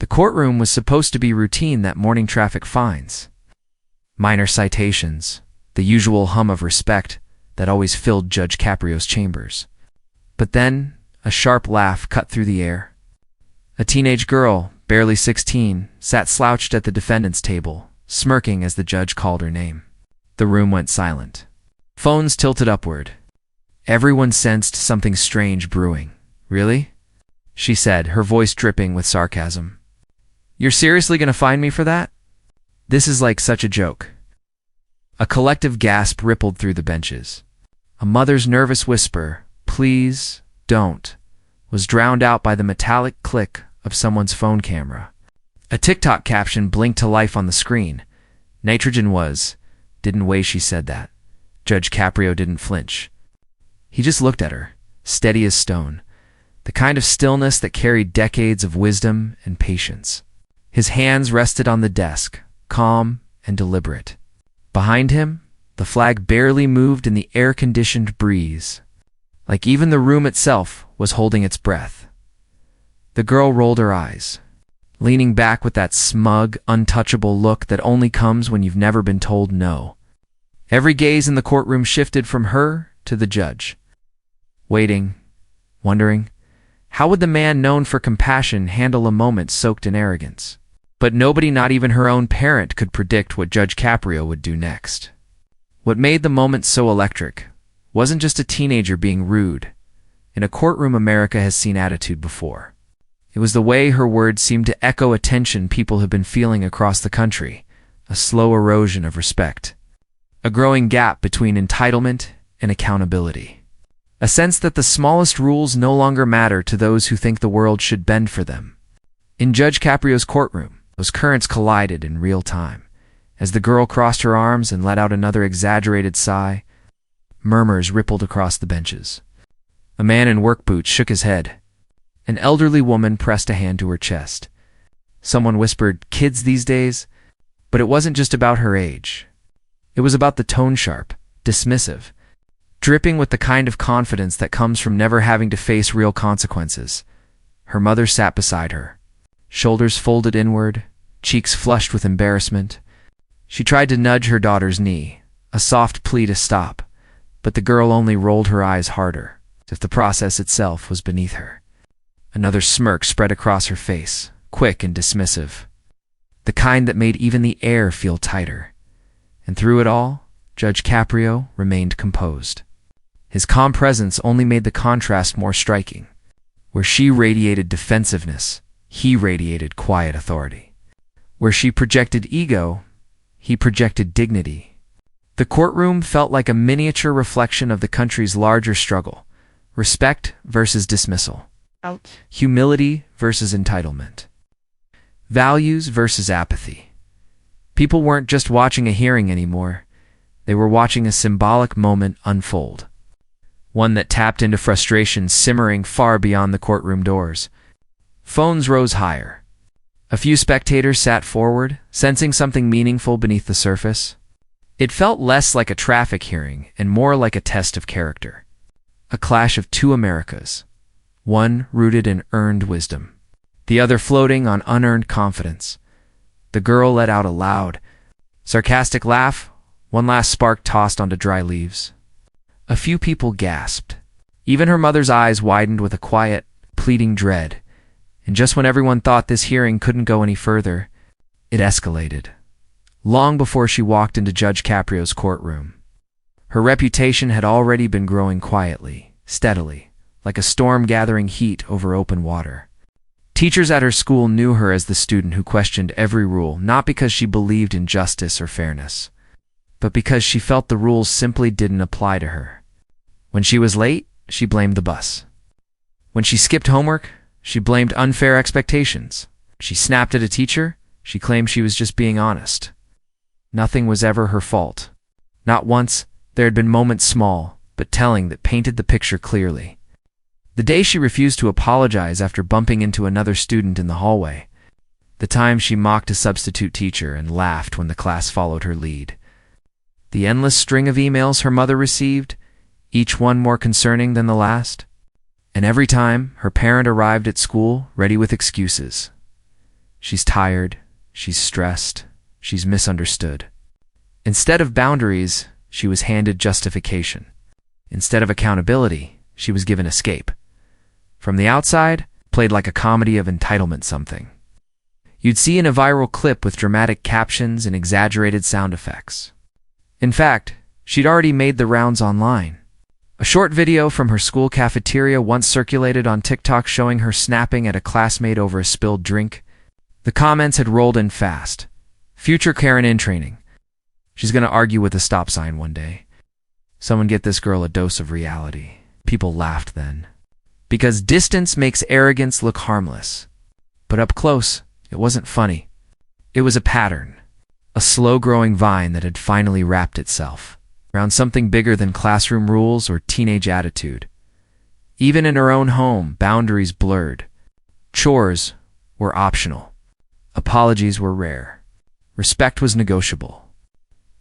The courtroom was supposed to be routine that morning traffic fines. Minor citations, the usual hum of respect that always filled Judge Caprio's chambers. But then, a sharp laugh cut through the air. A teenage girl, barely 16, sat slouched at the defendant's table, smirking as the judge called her name. The room went silent. Phones tilted upward. Everyone sensed something strange brewing. "Really?" she said, her voice dripping with sarcasm. "You're seriously going to fine me for that? This is like such a joke." A collective gasp rippled through the benches. A mother's nervous whisper, "Please, don't," was drowned out by the metallic click of someone's phone camera. A TikTok caption blinked to life on the screen. Nitrogen didn't weigh. She said that. Judge Caprio didn't flinch. He just looked at her, steady as stone, the kind of stillness that carried decades of wisdom and patience. His hands rested on the desk, calm and deliberate. Behind him, the flag barely moved in the air-conditioned breeze, like even the room itself was holding its breath. The girl rolled her eyes, leaning back with that smug, untouchable look that only comes when you've never been told no. Every gaze in the courtroom shifted from her to the judge, waiting, wondering, how would the man known for compassion handle a moment soaked in arrogance? But nobody, not even her own parent, could predict what Judge Caprio would do next. What made the moment so electric wasn't just a teenager being rude. In a courtroom, America has seen attitude before. It was the way her words seemed to echo a tension people have been feeling across the country, a slow erosion of respect, a growing gap between entitlement and accountability, a sense that the smallest rules no longer matter to those who think the world should bend for them. In Judge Caprio's courtroom, those currents collided in real time. As the girl crossed her arms and let out another exaggerated sigh, murmurs rippled across the benches. A man in work boots shook his head. An elderly woman pressed a hand to her chest. Someone whispered, "Kids these days?" But it wasn't just about her age. It was about the tone, sharp, dismissive, dripping with the kind of confidence that comes from never having to face real consequences. Her mother sat beside her, shoulders folded inward, cheeks flushed with embarrassment. She tried to nudge her daughter's knee, a soft plea to stop, but the girl only rolled her eyes harder, as if the process itself was beneath her. Another smirk spread across her face, quick and dismissive, the kind that made even the air feel tighter. And through it all, Judge Caprio remained composed. His calm presence only made the contrast more striking. Where she radiated defensiveness, he radiated quiet authority. Where she projected ego, he projected dignity. The courtroom felt like a miniature reflection of the country's larger struggle: respect versus dismissal, humility versus entitlement, values versus apathy. People weren't just watching a hearing anymore. They were watching a symbolic moment unfold, one that tapped into frustration simmering far beyond the courtroom doors. Phones rose higher. A few spectators sat forward, sensing something meaningful beneath the surface. It felt less like a traffic hearing and more like a test of character, a clash of two Americas, one rooted in earned wisdom, the other floating on unearned confidence. The girl let out a loud, sarcastic laugh, one last spark tossed onto dry leaves. A few people gasped. Even her mother's eyes widened with a quiet, pleading dread. And just when everyone thought this hearing couldn't go any further, it escalated. Long before she walked into Judge Caprio's courtroom, her reputation had already been growing quietly, steadily, like a storm gathering heat over open water. Teachers at her school knew her as the student who questioned every rule, not because she believed in justice or fairness, but because she felt the rules simply didn't apply to her. When she was late, she blamed the bus. When she skipped homework, she blamed unfair expectations. She snapped at a teacher, she claimed she was just being honest. Nothing was ever her fault. Not once. There had been moments, small but telling, that painted the picture clearly. The day she refused to apologize after bumping into another student in the hallway. The time she mocked a substitute teacher and laughed when the class followed her lead. The endless string of emails her mother received, each one more concerning than the last. And every time her parent arrived at school ready with excuses. She's tired, she's stressed, she's misunderstood. Instead of boundaries, she was handed justification. Instead of accountability, she was given escape. From the outside, played like a comedy of entitlement something. You'd see in a viral clip with dramatic captions and exaggerated sound effects. In fact, she'd already made the rounds online. A short video from her school cafeteria once circulated on TikTok showing her snapping at a classmate over a spilled drink. The comments had rolled in fast. Future Karen in training. She's going to argue with a stop sign one day. Someone get this girl a dose of reality. People laughed then. Because distance makes arrogance look harmless. But up close, it wasn't funny. It was a pattern. A slow-growing vine that had finally wrapped itself around something bigger than classroom rules or teenage attitude. Even in her own home, boundaries blurred. Chores were optional. Apologies were rare. Respect was negotiable.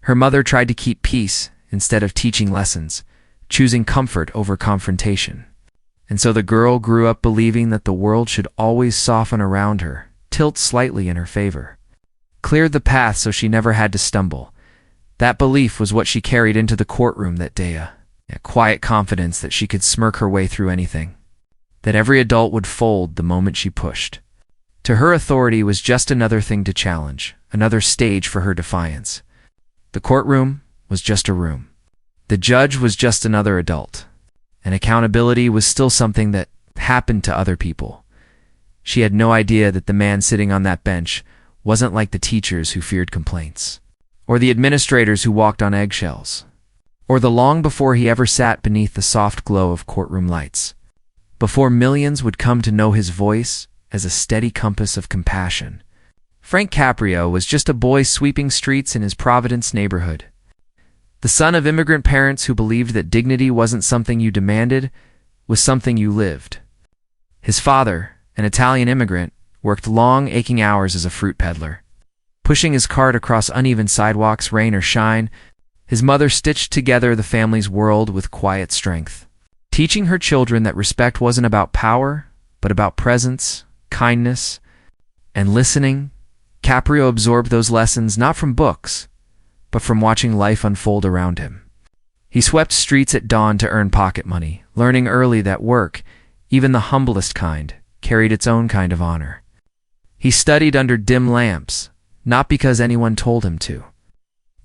Her mother tried to keep peace instead of teaching lessons, choosing comfort over confrontation. And so the girl grew up believing that the world should always soften around her, tilt slightly in her favor. Cleared the path so she never had to stumble. That belief was what she carried into the courtroom that day, a quiet confidence that she could smirk her way through anything, that every adult would fold the moment she pushed. To her, authority was just another thing to challenge, another stage for her defiance. The courtroom was just a room. The judge was just another adult. And accountability was still something that happened to other people. She had no idea that the man sitting on that bench wasn't like the teachers who feared complaints, or the administrators who walked on eggshells, or the long before he ever sat beneath the soft glow of courtroom lights, before millions would come to know his voice as a steady compass of compassion. Frank Caprio was just a boy sweeping streets in his Providence neighborhood. The son of immigrant parents who believed that dignity wasn't something you demanded, was something you lived. His father, an Italian immigrant, worked long, aching hours as a fruit peddler. Pushing his cart across uneven sidewalks, rain or shine, his mother stitched together the family's world with quiet strength, teaching her children that respect wasn't about power, but about presence, kindness, and listening. Caprio absorbed those lessons not from books, but from watching life unfold around him. He swept streets at dawn to earn pocket money, learning early that work, even the humblest kind, carried its own kind of honor. He studied under dim lamps, not because anyone told him to,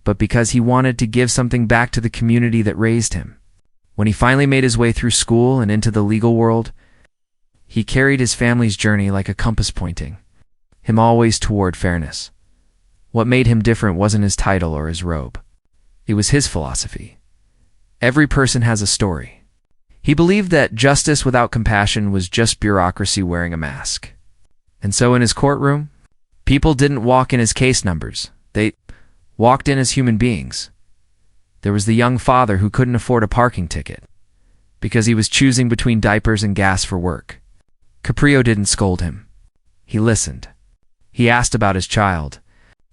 but because he wanted to give something back to the community that raised him. When he finally made his way through school and into the legal world, he carried his family's journey like a compass pointing him always toward fairness. What made him different wasn't his title or his robe. It was his philosophy. Every person has a story. He believed that justice without compassion was just bureaucracy wearing a mask. And so in his courtroom, people didn't walk in as case numbers. They walked in as human beings. There was the young father who couldn't afford a parking ticket because he was choosing between diapers and gas for work. Caprio didn't scold him. He listened. He asked about his child.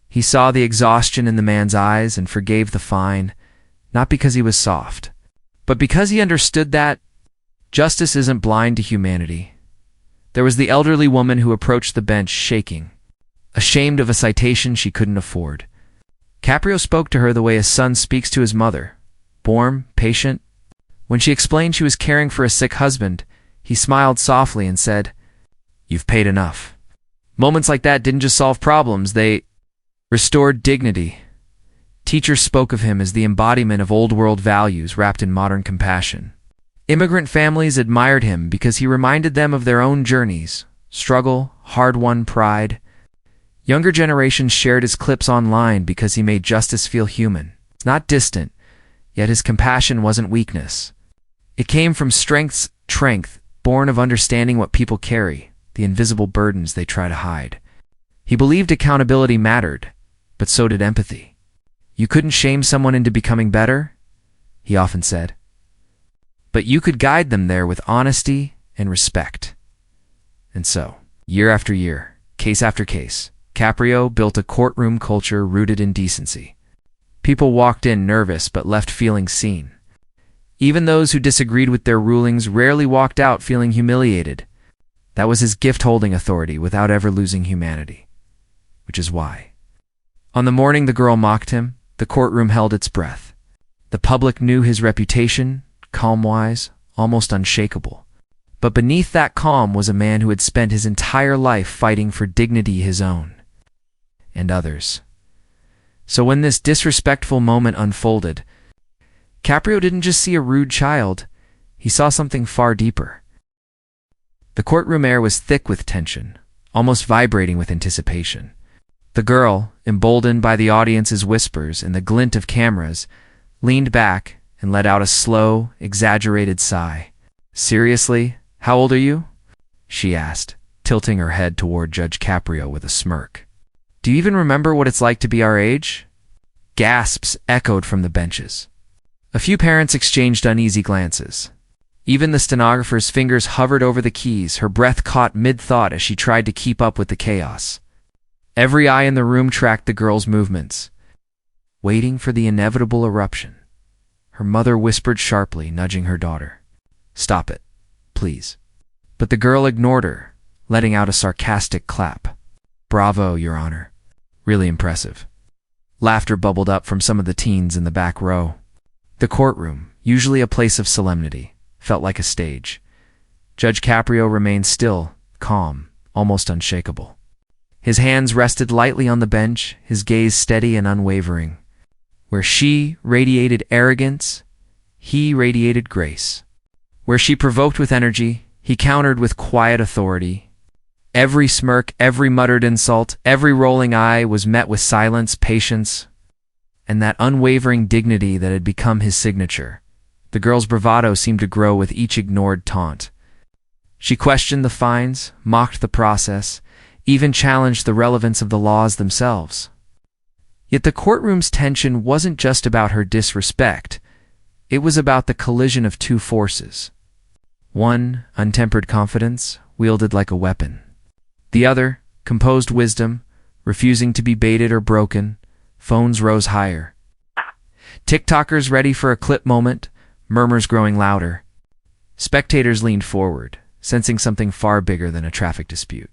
He saw the exhaustion in the man's eyes and forgave the fine, not because he was soft, but because he understood that justice isn't blind to humanity. There was the elderly woman who approached the bench shaking, ashamed of a citation she couldn't afford. Caprio spoke to her the way a son speaks to his mother, warm, patient. When she explained she was caring for a sick husband, he smiled softly and said, "You've paid enough." Moments like that didn't just solve problems, they restored dignity. Teachers spoke of him as the embodiment of old-world values wrapped in modern compassion. Immigrant families admired him because he reminded them of their own journeys, struggle, hard-won pride. Younger generations shared his clips online because he made justice feel human, not distant, yet his compassion wasn't weakness. It came from strength, born of understanding what people carry, the invisible burdens they try to hide. He believed accountability mattered, but so did empathy. You couldn't shame someone into becoming better, he often said, but you could guide them there with honesty and respect. And so, year after year, case after case, Caprio built a courtroom culture rooted in decency. People walked in nervous but left feeling seen. Even those who disagreed with their rulings rarely walked out feeling humiliated. That was his gift, holding authority without ever losing humanity. which is why. On the morning the girl mocked him, the courtroom held its breath. The public knew his reputation, calm-wise, almost unshakable. But beneath that calm was a man who had spent his entire life fighting for dignity his own and others. So when this disrespectful moment unfolded, Caprio didn't just see a rude child, he saw something far deeper. The courtroom air was thick with tension, almost vibrating with anticipation. The girl, emboldened by the audience's whispers and the glint of cameras, leaned back and let out a slow, exaggerated sigh. "Seriously? How old are you?" she asked, tilting her head toward Judge Caprio with a smirk. "Do you even remember what it's like to be our age?" Gasps echoed from the benches. A few parents exchanged uneasy glances. Even the stenographer's fingers hovered over the keys, her breath caught mid-thought as she tried to keep up with the chaos. Every eye in the room tracked the girl's movements, waiting for the inevitable eruption. Her mother whispered sharply, nudging her daughter. "Stop it, please." But the girl ignored her, letting out a sarcastic clap. "Bravo, Your Honor. Really impressive." Laughter bubbled up from some of the teens in the back row. The courtroom, usually a place of solemnity, felt like a stage. Judge Caprio remained still, calm, almost unshakable. His hands rested lightly on the bench, his gaze steady and unwavering. Where she radiated arrogance, he radiated grace. Where she provoked with energy, he countered with quiet authority. Every smirk, every muttered insult, every rolling eye was met with silence, patience, and that unwavering dignity that had become his signature. The girl's bravado seemed to grow with each ignored taunt. She questioned the fines, mocked the process, even challenged the relevance of the laws themselves. Yet the courtroom's tension wasn't just about her disrespect. It was about the collision of two forces. One, untempered confidence, wielded like a weapon. The other, composed wisdom, refusing to be baited or broken. Phones rose higher. TikTokers ready for a clip moment, murmurs growing louder. Spectators leaned forward, sensing something far bigger than a traffic dispute.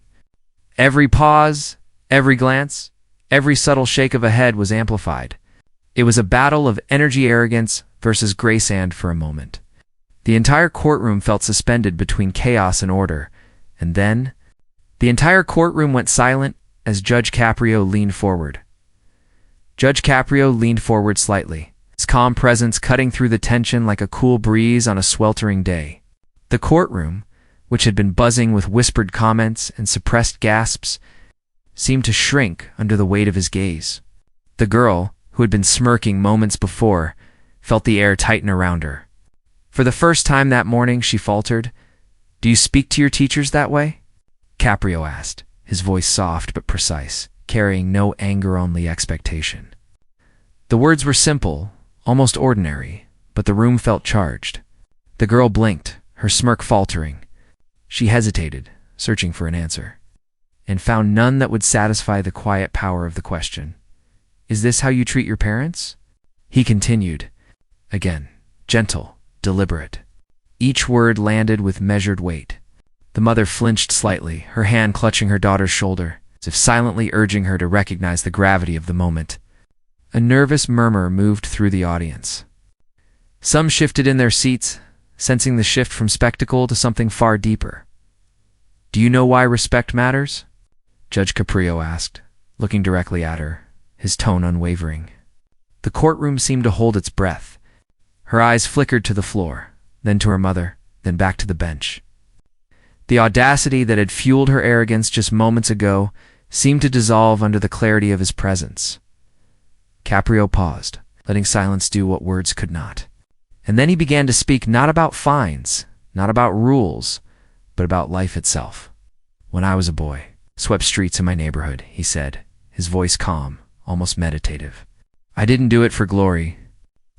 Every pause, every glance, every subtle shake of a head was amplified. It was a battle of energy arrogance versus grace, and for a moment, the entire courtroom felt suspended between chaos and order. And then, the entire courtroom went silent as Judge Caprio leaned forward. Judge Caprio leaned forward slightly, his calm presence cutting through the tension like a cool breeze on a sweltering day. The courtroom, which had been buzzing with whispered comments and suppressed gasps, seemed to shrink under the weight of his gaze. The girl, who had been smirking moments before, felt the air tighten around her. For the first time that morning, she faltered, "Do you speak to your teachers that way?" Caprio asked, his voice soft but precise, carrying no anger, only expectation. The words were simple, almost ordinary, but the room felt charged. The girl blinked, her smirk faltering. She hesitated, searching for an answer, and found none that would satisfy the quiet power of the question. "Is this how you treat your parents?" He continued, again, gentle, deliberate. Each word landed with measured weight. The mother flinched slightly, her hand clutching her daughter's shoulder, as if silently urging her to recognize the gravity of the moment. A nervous murmur moved through the audience. Some shifted in their seats, sensing the shift from spectacle to something far deeper. "Do you know why respect matters?" Judge Caprio asked, looking directly at her, his tone unwavering. The courtroom seemed to hold its breath. Her eyes flickered to the floor, then to her mother, then back to the bench. The audacity that had fueled her arrogance just moments ago seemed to dissolve under the clarity of his presence. Caprio paused, letting silence do what words could not. And then he began to speak, not about fines, not about rules, but about life itself. "When I was a boy, swept streets in my neighborhood," he said, his voice calm, almost meditative. "I didn't do it for glory.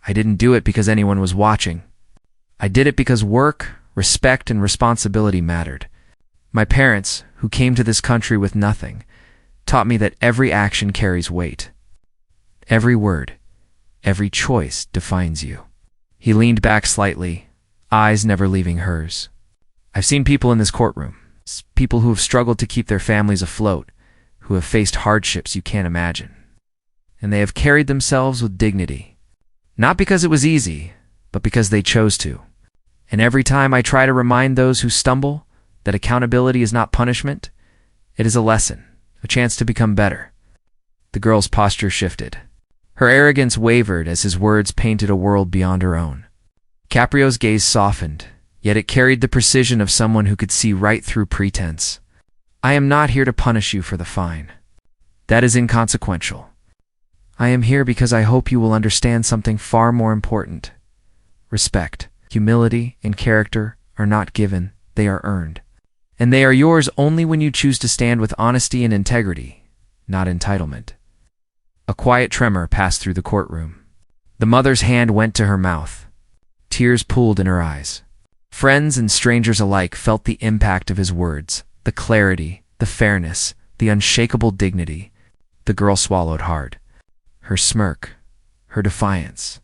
I didn't do it because anyone was watching. I did it because work, respect, and responsibility mattered. My parents, who came to this country with nothing, taught me that every action carries weight. Every word, every choice defines you." He leaned back slightly, eyes never leaving hers. "I've seen people in this courtroom, people who have struggled to keep their families afloat, who have faced hardships you can't imagine. And they have carried themselves with dignity. Not because it was easy, but because they chose to. And every time I try to remind those who stumble that accountability is not punishment, it is a lesson, a chance to become better. The girl's posture shifted. Her arrogance wavered as his words painted a world beyond her own. Caprio's gaze softened, yet it carried the precision of someone who could see right through pretense. I am not here to punish you for the fine. That is inconsequential. I am here because I hope you will understand something far more important. Respect, humility, and character are not given, they are earned. And they are yours only when you choose to stand with honesty and integrity, not entitlement. A quiet tremor passed through the courtroom. The mother's hand went to her mouth. Tears pooled in her eyes. Friends and strangers alike felt the impact of his words, the clarity, the fairness, the unshakable dignity. The girl swallowed hard. Her smirk, her defiance,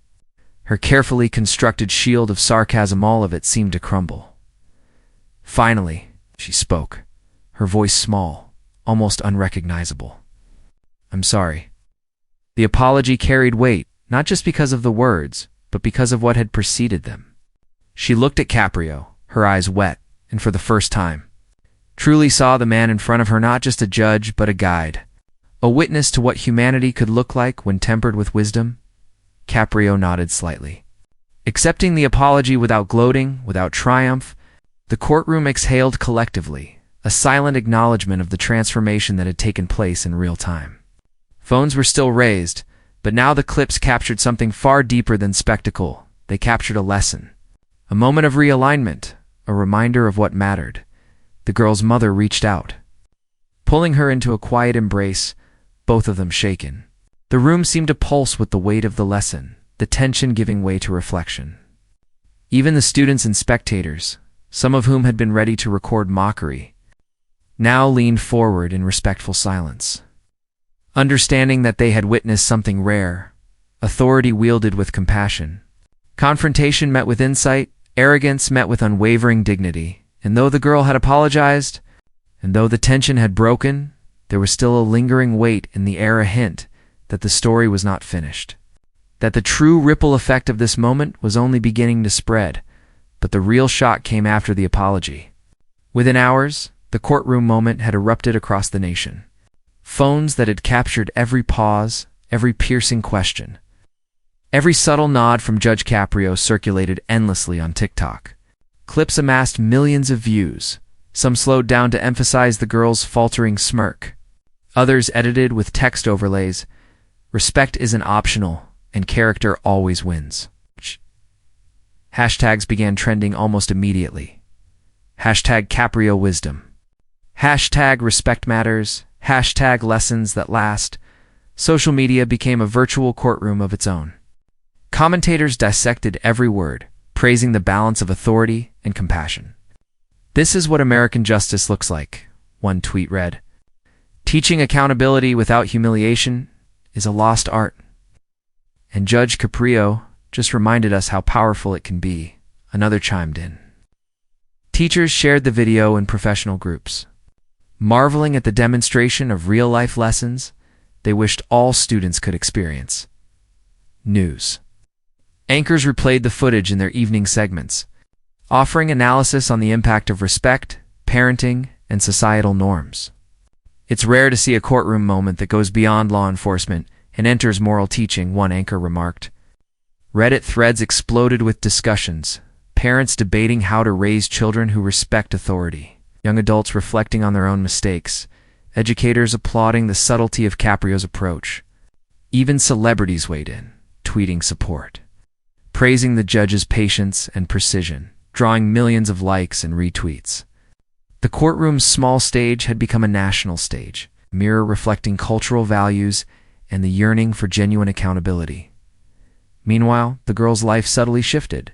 her carefully constructed shield of sarcasm, all of it seemed to crumble. Finally, she spoke, her voice small, almost unrecognizable. I'm sorry. The apology carried weight, not just because of the words, but because of what had preceded them. She looked at Caprio, her eyes wet, and for the first time, truly saw the man in front of her not just a judge, but a guide, a witness to what humanity could look like when tempered with wisdom. Caprio nodded slightly. Accepting the apology without gloating, without triumph, the courtroom exhaled collectively, a silent acknowledgement of the transformation that had taken place in real time. Phones were still raised, but now the clips captured something far deeper than spectacle. They captured a lesson, a moment of realignment, a reminder of what mattered. The girl's mother reached out, pulling her into a quiet embrace, both of them shaken. The room seemed to pulse with the weight of the lesson, the tension giving way to reflection. Even the students and spectators, some of whom had been ready to record mockery, now leaned forward in respectful silence. Understanding that they had witnessed something rare, authority wielded with compassion. Confrontation met with insight, arrogance met with unwavering dignity, and though the girl had apologized, and though the tension had broken, there was still a lingering weight in the air, a hint that the story was not finished, that the true ripple effect of this moment was only beginning to spread. But the real shock came after the apology. Within hours, the courtroom moment had erupted across the nation. Phones that had captured every pause, every piercing question. Every subtle nod from Judge Caprio circulated endlessly on TikTok. Clips amassed millions of views, some slowed down to emphasize the girl's faltering smirk. Others edited with text overlays. Respect isn't optional, and character always wins. Hashtags began trending almost immediately. Hashtag Caprio wisdom. Hashtag respect matters. Hashtag lessons that last. Social media became a virtual courtroom of its own. Commentators dissected every word, praising the balance of authority and compassion. This is what American justice looks like, one tweet read. Teaching accountability without humiliation is a lost art. And Judge Caprio just reminded us how powerful it can be, another chimed in. Teachers shared the video in professional groups. Marveling at the demonstration of real-life lessons they wished all students could experience. News. Anchors replayed the footage in their evening segments, offering analysis on the impact of respect, parenting, and societal norms. It's rare to see a courtroom moment that goes beyond law enforcement and enters moral teaching, one anchor remarked. Reddit threads exploded with discussions, parents debating how to raise children who respect authority, young adults reflecting on their own mistakes, educators applauding the subtlety of Caprio's approach. Even celebrities weighed in, tweeting support, praising the judge's patience and precision, drawing millions of likes and retweets. The courtroom's small stage had become a national stage, a mirror reflecting cultural values and the yearning for genuine accountability. Meanwhile, the girl's life subtly shifted.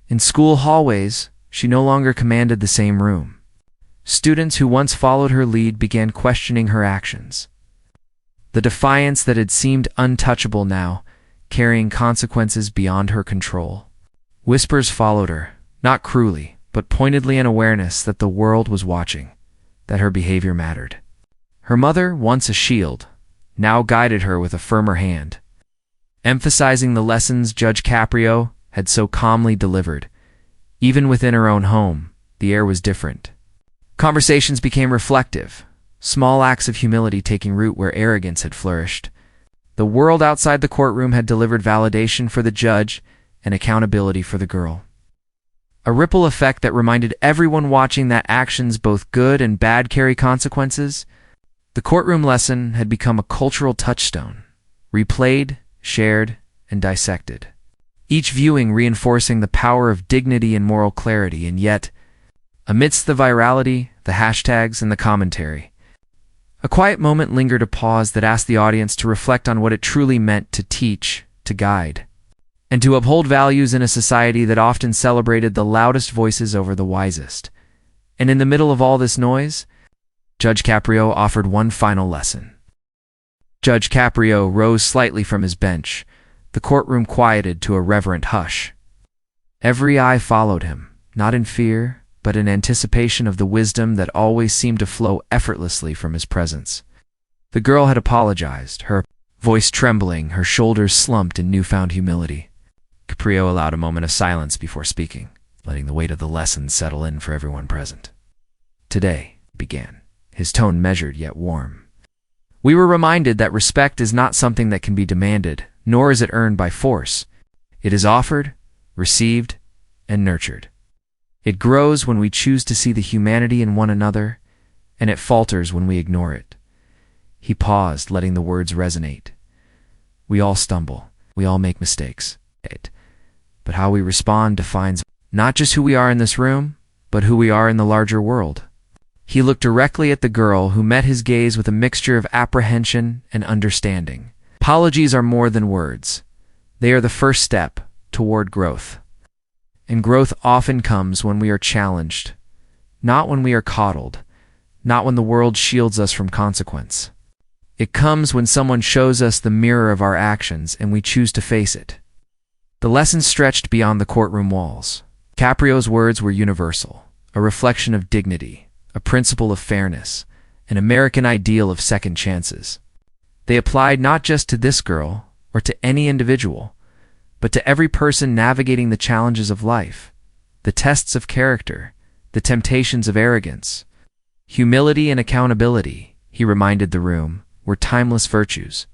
In school hallways, she no longer commanded the same room. Students who once followed her lead began questioning her actions. The defiance that had seemed untouchable now, carrying consequences beyond her control. Whispers followed her, not cruelly, but pointedly, an awareness that the world was watching, that her behavior mattered. Her mother, once a shield, now guided her with a firmer hand, emphasizing the lessons Judge Caprio had so calmly delivered. Even within her own home, the air was different. Conversations became reflective, small acts of humility taking root where arrogance had flourished. The world outside the courtroom had delivered validation for the judge and accountability for the girl. A ripple effect that reminded everyone watching that actions, both good and bad, carry consequences. The courtroom lesson had become a cultural touchstone, replayed, shared, and dissected. Each viewing reinforcing the power of dignity and moral clarity, and yet, amidst the virality, the hashtags, and the commentary, a quiet moment lingered, a pause that asked the audience to reflect on what it truly meant to teach, to guide, and to uphold values in a society that often celebrated the loudest voices over the wisest. And in the middle of all this noise, Judge Caprio offered one final lesson. Judge Caprio rose slightly from his bench, the courtroom quieted to a reverent hush. Every eye followed him, not in fear, but in anticipation of the wisdom that always seemed to flow effortlessly from his presence. The girl had apologized, her voice trembling, her shoulders slumped in newfound humility. Caprio allowed a moment of silence before speaking, letting the weight of the lesson settle in for everyone present. "Today," began, his tone measured yet warm, "we were reminded that respect is not something that can be demanded, nor is it earned by force. It is offered, received, and nurtured. It grows when we choose to see the humanity in one another, and it falters when we ignore it." He paused, letting the words resonate. We all stumble. We all make mistakes. But how we respond defines not just who we are in this room, but who we are in the larger world. He looked directly at the girl, who met his gaze with a mixture of apprehension and understanding. Apologies are more than words. They are the first step toward growth. And growth often comes when we are challenged, not when we are coddled, not when the world shields us from consequence. It comes when someone shows us the mirror of our actions and we choose to face it. The lesson stretched beyond the courtroom walls. Caprio's words were universal, a reflection of dignity, a principle of fairness, an American ideal of second chances. They applied not just to this girl or to any individual, but to every person navigating the challenges of life, the tests of character, the temptations of arrogance. Humility and accountability, he reminded the room, were timeless virtues,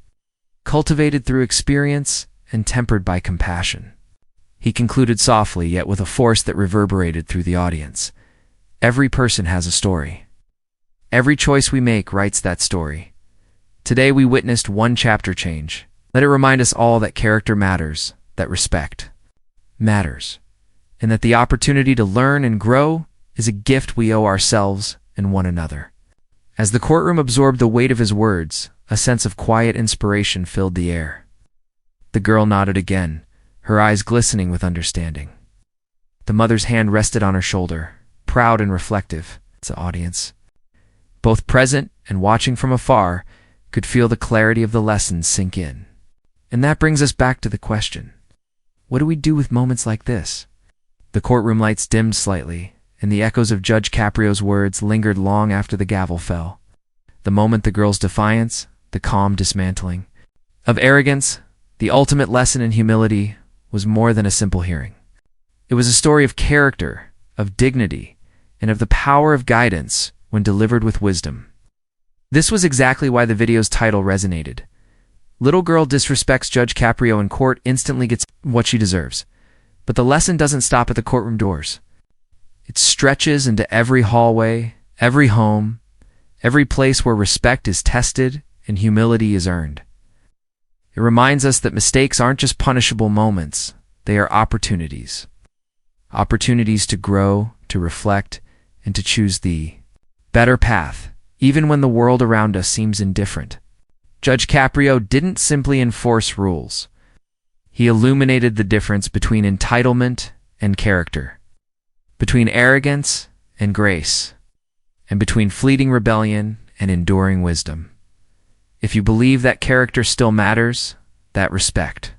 cultivated through experience and tempered by compassion. He concluded softly, yet with a force that reverberated through the audience. Every person has a story. Every choice we make writes that story. Today we witnessed one chapter change. Let it remind us all that character matters, that respect matters, and that the opportunity to learn and grow is a gift we owe ourselves and one another. As the courtroom absorbed the weight of his words, a sense of quiet inspiration filled the air. The girl nodded again, her eyes glistening with understanding. The mother's hand rested on her shoulder, proud and reflective. The audience, both present and watching from afar, could feel the clarity of the lessons sink in. And that brings us back to the question, what do we do with moments like this? The courtroom lights dimmed slightly, and the echoes of Judge Caprio's words lingered long after the gavel fell. The moment, the girl's defiance, the calm dismantling of arrogance, the ultimate lesson in humility, was more than a simple hearing. It was a story of character, of dignity, and of the power of guidance when delivered with wisdom. This was exactly why the video's title resonated. Little girl disrespects Judge Caprio in court, instantly gets what she deserves. But the lesson doesn't stop at the courtroom doors. It stretches into every hallway, every home, every place where respect is tested and humility is earned. It reminds us that mistakes aren't just punishable moments, they are opportunities. Opportunities to grow, to reflect, and to choose the better path, even when the world around us seems indifferent. Judge Caprio didn't simply enforce rules. He illuminated the difference between entitlement and character, between arrogance and grace, and between fleeting rebellion and enduring wisdom. If you believe that character still matters, that respect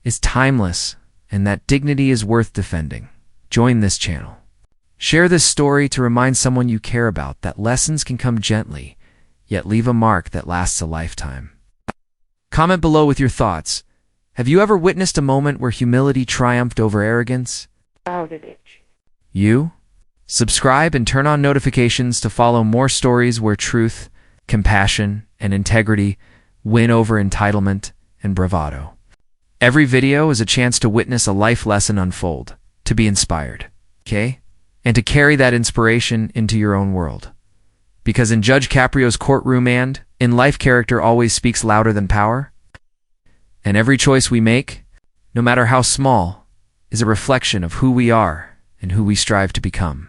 is timeless, and that dignity is worth defending, join this channel. Share this story to remind someone you care about that lessons can come gently, yet leave a mark that lasts a lifetime. Comment below with your thoughts. Have you ever witnessed a moment where humility triumphed over arrogance? You? Subscribe and turn on notifications to follow more stories where truth, compassion, and integrity win over entitlement and bravado. Every video is a chance to witness a life lesson unfold, to be inspired, okay? And to carry that inspiration into your own world. Because in Judge Caprio's courtroom and in life, character always speaks louder than power. And every choice we make, no matter how small, is a reflection of who we are and who we strive to become.